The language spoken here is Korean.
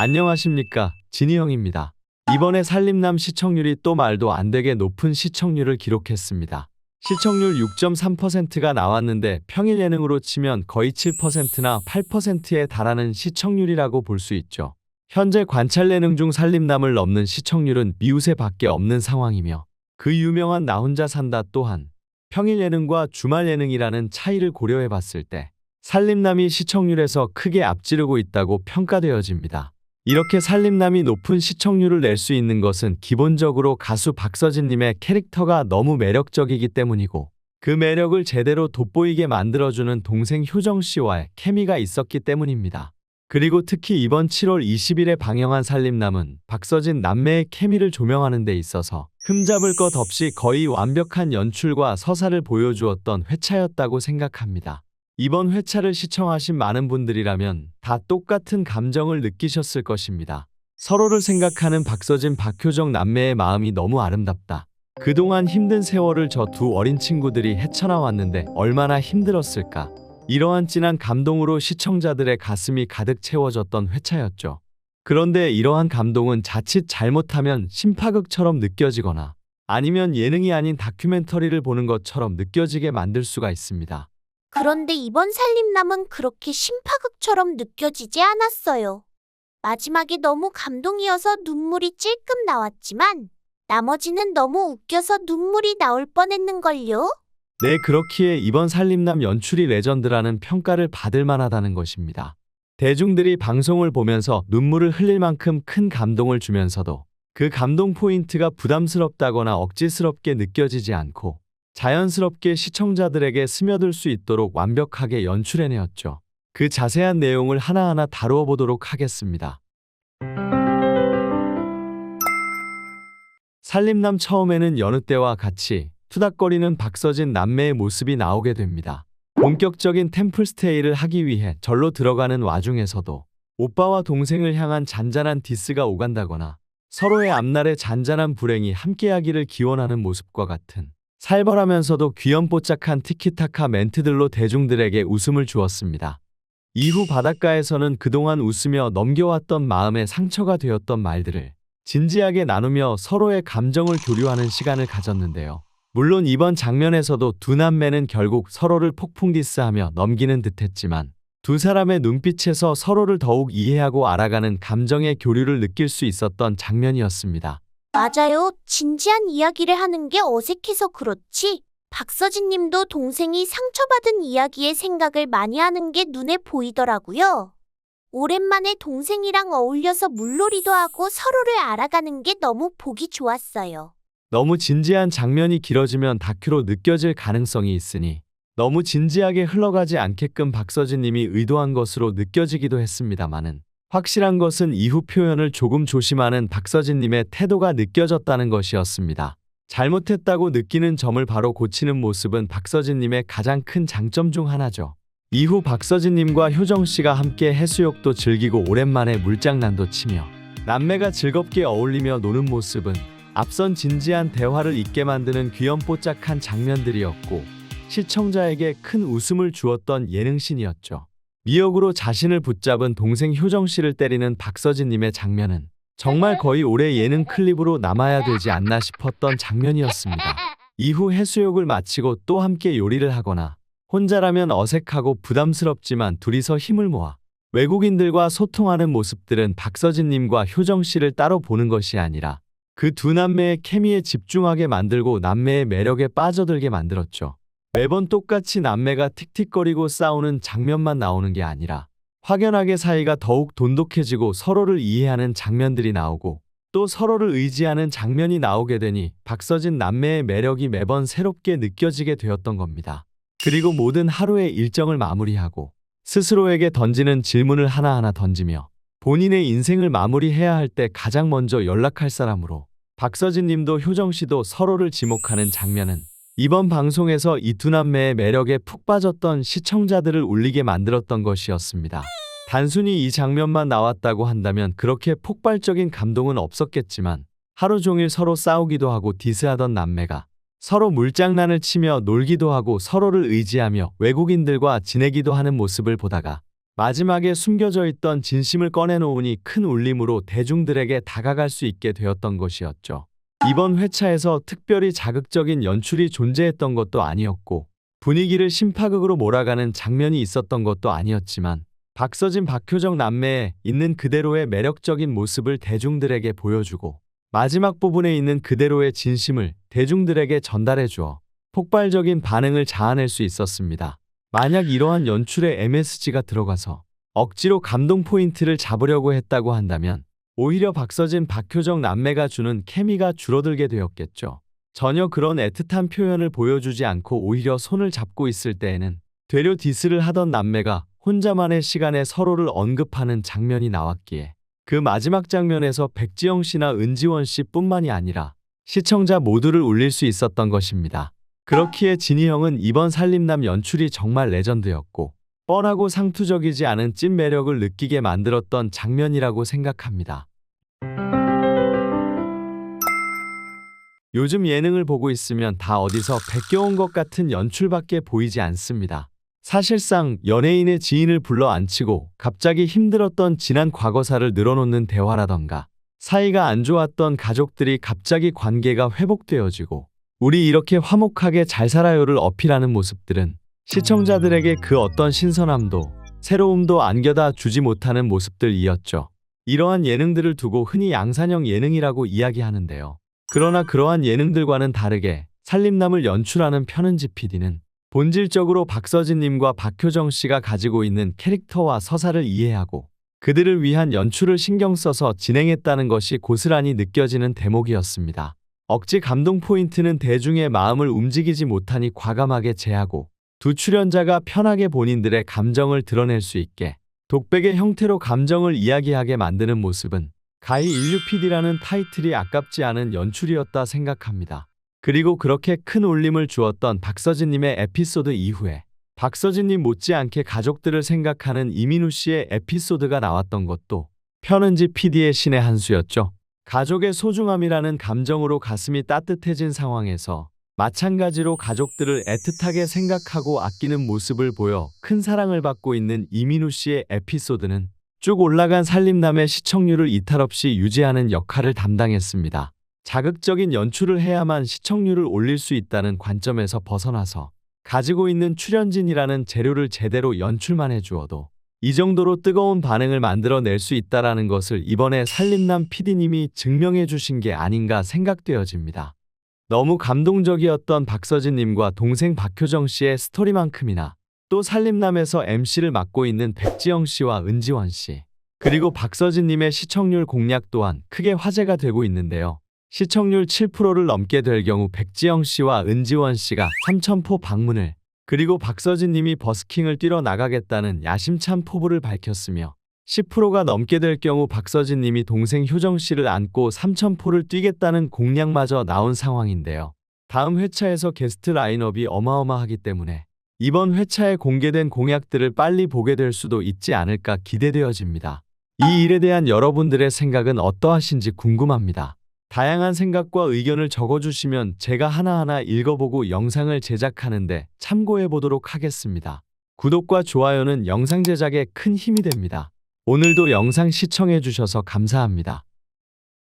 안녕하십니까, 진이 형입니다. 이번에 살림남 시청률이 또 말도 안 되게 높은 시청률을 기록했습니다. 시청률 6.3%가 나왔는데 평일 예능으로 치면 거의 7%나 8%에 달하는 시청률이라고 볼 수 있죠. 현재 관찰 예능 중 살림남을 넘는 시청률은 미우새 밖에 없는 상황이며 그 유명한 나 혼자 산다 또한 평일 예능과 주말 예능이라는 차이를 고려해 봤을 때 살림남이 시청률에서 크게 앞지르고 있다고 평가되어집니다. 이렇게 살림남이 높은 시청률을 낼 수 있는 것은 기본적으로 가수 박서진님의 캐릭터가 너무 매력적이기 때문이고 그 매력을 제대로 돋보이게 만들어주는 동생 효정씨와의 케미가 있었기 때문입니다. 그리고 특히 이번 7월 20일에 방영한 살림남은 박서진 남매의 케미를 조명하는 데 있어서 흠잡을 것 없이 거의 완벽한 연출과 서사를 보여주었던 회차였다고 생각합니다. 이번 회차를 시청하신 많은 분들이라면 다 똑같은 감정을 느끼셨을 것입니다. 서로를 생각하는 박서진, 박효정 남매의 마음이 너무 아름답다. 그동안 힘든 세월을 저 두 어린 친구들이 헤쳐나왔는데 얼마나 힘들었을까. 이러한 진한 감동으로 시청자들의 가슴이 가득 채워졌던 회차였죠. 그런데 이러한 감동은 자칫 잘못하면 심파극처럼 느껴지거나 아니면 예능이 아닌 다큐멘터리를 보는 것처럼 느껴지게 만들 수가 있습니다. 그런데 이번 살림남은 그렇게 심파극처럼 느껴지지 않았어요. 마지막에 너무 감동이어서 눈물이 찔끔 나왔지만 나머지는 너무 웃겨서 눈물이 나올 뻔했는걸요. 네, 그렇기에 이번 살림남 연출이 레전드라는 평가를 받을 만하다는 것입니다. 대중들이 방송을 보면서 눈물을 흘릴 만큼 큰 감동을 주면서도 그 감동 포인트가 부담스럽다거나 억지스럽게 느껴지지 않고 자연스럽게 시청자들에게 스며들 수 있도록 완벽하게 연출해내었죠. 그 자세한 내용을 하나하나 다루어 보도록 하겠습니다. 살림남 처음에는 여느 때와 같이 투닥거리는 박서진 남매의 모습이 나오게 됩니다. 본격적인 템플스테이를 하기 위해 절로 들어가는 와중에서도 오빠와 동생을 향한 잔잔한 디스가 오간다거나 서로의 앞날의 잔잔한 불행이 함께하기를 기원하는 모습과 같은 살벌하면서도 귀염뽀짝한 티키타카 멘트들로 대중들에게 웃음을 주었습니다. 이후 바닷가에서는 그동안 웃으며 넘겨왔던 마음에 상처가 되었던 말들을 진지하게 나누며 서로의 감정을 교류하는 시간을 가졌는데요. 물론 이번 장면에서도 두 남매는 결국 서로를 폭풍 디스하며 넘기는 듯했지만 두 사람의 눈빛에서 서로를 더욱 이해하고 알아가는 감정의 교류를 느낄 수 있었던 장면이었습니다. 맞아요. 진지한 이야기를 하는 게 어색해서 그렇지. 박서진 님도 동생이 상처받은 이야기에 생각을 많이 하는 게 눈에 보이더라고요. 오랜만에 동생이랑 어울려서 물놀이도 하고 서로를 알아가는 게 너무 보기 좋았어요. 너무 진지한 장면이 길어지면 다큐로 느껴질 가능성이 있으니 너무 진지하게 흘러가지 않게끔 박서진 님이 의도한 것으로 느껴지기도 했습니다마는 확실한 것은 이후 표현을 조금 조심하는 박서진 님의 태도가 느껴졌다는 것이었습니다. 잘못했다고 느끼는 점을 바로 고치는 모습은 박서진 님의 가장 큰 장점 중 하나죠. 이후 박서진 님과 효정 씨가 함께 해수욕도 즐기고 오랜만에 물장난도 치며 남매가 즐겁게 어울리며 노는 모습은 앞선 진지한 대화를 잊게 만드는 귀염뽀짝한 장면들이었고 시청자에게 큰 웃음을 주었던 예능신이었죠. 미역으로 자신을 붙잡은 동생 효정 씨를 때리는 박서진 님의 장면은 정말 거의 올해 예능 클립으로 남아야 되지 않나 싶었던 장면이었습니다. 이후 해수욕을 마치고 또 함께 요리를 하거나 혼자라면 어색하고 부담스럽지만 둘이서 힘을 모아 외국인들과 소통하는 모습들은 박서진 님과 효정 씨를 따로 보는 것이 아니라 그 두 남매의 케미에 집중하게 만들고 남매의 매력에 빠져들게 만들었죠. 매번 똑같이 남매가 틱틱거리고 싸우는 장면만 나오는 게 아니라 확연하게 사이가 더욱 돈독해지고 서로를 이해하는 장면들이 나오고 또 서로를 의지하는 장면이 나오게 되니 박서진 남매의 매력이 매번 새롭게 느껴지게 되었던 겁니다. 그리고 모든 하루의 일정을 마무리하고 스스로에게 던지는 질문을 하나하나 던지며 본인의 인생을 마무리해야 할 때 가장 먼저 연락할 사람으로 박서진 님도 효정 씨도 서로를 지목하는 장면은 이번 방송에서 이 두 남매의 매력에 푹 빠졌던 시청자들을 울리게 만들었던 것이었습니다. 단순히 이 장면만 나왔다고 한다면 그렇게 폭발적인 감동은 없었겠지만 하루 종일 서로 싸우기도 하고 디스하던 남매가 서로 물장난을 치며 놀기도 하고 서로를 의지하며 외국인들과 지내기도 하는 모습을 보다가 마지막에 숨겨져 있던 진심을 꺼내놓으니 큰 울림으로 대중들에게 다가갈 수 있게 되었던 것이었죠. 이번 회차에서 특별히 자극적인 연출이 존재했던 것도 아니었고 분위기를 심파극으로 몰아가는 장면이 있었던 것도 아니었지만 박서진 박효정 남매의 있는 그대로의 매력적인 모습을 대중들에게 보여주고 마지막 부분에 있는 그대로의 진심을 대중들에게 전달해 주어 폭발적인 반응을 자아낼 수 있었습니다. 만약 이러한 연출에 MSG가 들어가서 억지로 감동 포인트를 잡으려고 했다고 한다면 오히려 박서진 박효정 남매가 주는 케미가 줄어들게 되었겠죠. 전혀 그런 애틋한 표현을 보여주지 않고 오히려 손을 잡고 있을 때에는 되려 디스를 하던 남매가 혼자만의 시간에 서로를 언급하는 장면이 나왔기에 그 마지막 장면에서 백지영 씨나 은지원 씨뿐만이 아니라 시청자 모두를 울릴 수 있었던 것입니다. 그렇기에 진희 형은 이번 살림남 연출이 정말 레전드였고 뻔하고 상투적이지 않은 찐 매력을 느끼게 만들었던 장면이라고 생각합니다. 요즘 예능을 보고 있으면 다 어디서 베껴온 것 같은 연출밖에 보이지 않습니다. 사실상 연예인의 지인을 불러 앉히고 갑자기 힘들었던 지난 과거사를 늘어놓는 대화라던가 사이가 안 좋았던 가족들이 갑자기 관계가 회복되어지고 우리 이렇게 화목하게 잘 살아요를 어필하는 모습들은 시청자들에게 그 어떤 신선함도 새로움도 안겨다 주지 못하는 모습들이었죠. 이러한 예능들을 두고 흔히 양산형 예능이라고 이야기하는데요. 그러나 그러한 예능들과는 다르게 살림남을 연출하는 편은지 PD는 본질적으로 박서진님과 박효정 씨가 가지고 있는 캐릭터와 서사를 이해하고 그들을 위한 연출을 신경 써서 진행했다는 것이 고스란히 느껴지는 대목이었습니다. 억지 감동 포인트는 대중의 마음을 움직이지 못하니 과감하게 제하고 두 출연자가 편하게 본인들의 감정을 드러낼 수 있게 독백의 형태로 감정을 이야기하게 만드는 모습은 가히 인류 PD라는 타이틀이 아깝지 않은 연출이었다 생각합니다. 그리고 그렇게 큰 울림을 주었던 박서진님의 에피소드 이후에 박서진님 못지않게 가족들을 생각하는 이민우 씨의 에피소드가 나왔던 것도 편은지 PD의 신의 한 수였죠. 가족의 소중함이라는 감정으로 가슴이 따뜻해진 상황에서 마찬가지로 가족들을 애틋하게 생각하고 아끼는 모습을 보여 큰 사랑을 받고 있는 이민우 씨의 에피소드는 쭉 올라간 살림남의 시청률을 이탈 없이 유지하는 역할을 담당했습니다. 자극적인 연출을 해야만 시청률을 올릴 수 있다는 관점에서 벗어나서 가지고 있는 출연진이라는 재료를 제대로 연출만 해주어도 이 정도로 뜨거운 반응을 만들어낼 수 있다는 것을 이번에 살림남 PD님이 증명해 주신 게 아닌가 생각되어집니다. 너무 감동적이었던 박서진님과 동생 박효정 씨의 스토리만큼이나 또 살림남에서 MC를 맡고 있는 백지영 씨와 은지원 씨 그리고 박서진님의 시청률 공략 또한 크게 화제가 되고 있는데요. 시청률 7%를 넘게 될 경우 백지영 씨와 은지원 씨가 3,000포 방문을 그리고 박서진님이 버스킹을 뛰러 나가겠다는 야심찬 포부를 밝혔으며 10%가 넘게 될 경우 박서진님이 동생 효정 씨를 안고 3,000포를 뛰겠다는 공약마저 나온 상황인데요. 다음 회차에서 게스트 라인업이 어마어마하기 때문에 이번 회차에 공개된 공약들을 빨리 보게 될 수도 있지 않을까 기대되어집니다. 이 일에 대한 여러분들의 생각은 어떠하신지 궁금합니다. 다양한 생각과 의견을 적어주시면 제가 하나하나 읽어보고 영상을 제작하는데 참고해보도록 하겠습니다. 구독과 좋아요는 영상 제작에 큰 힘이 됩니다. 오늘도 영상 시청해주셔서 감사합니다.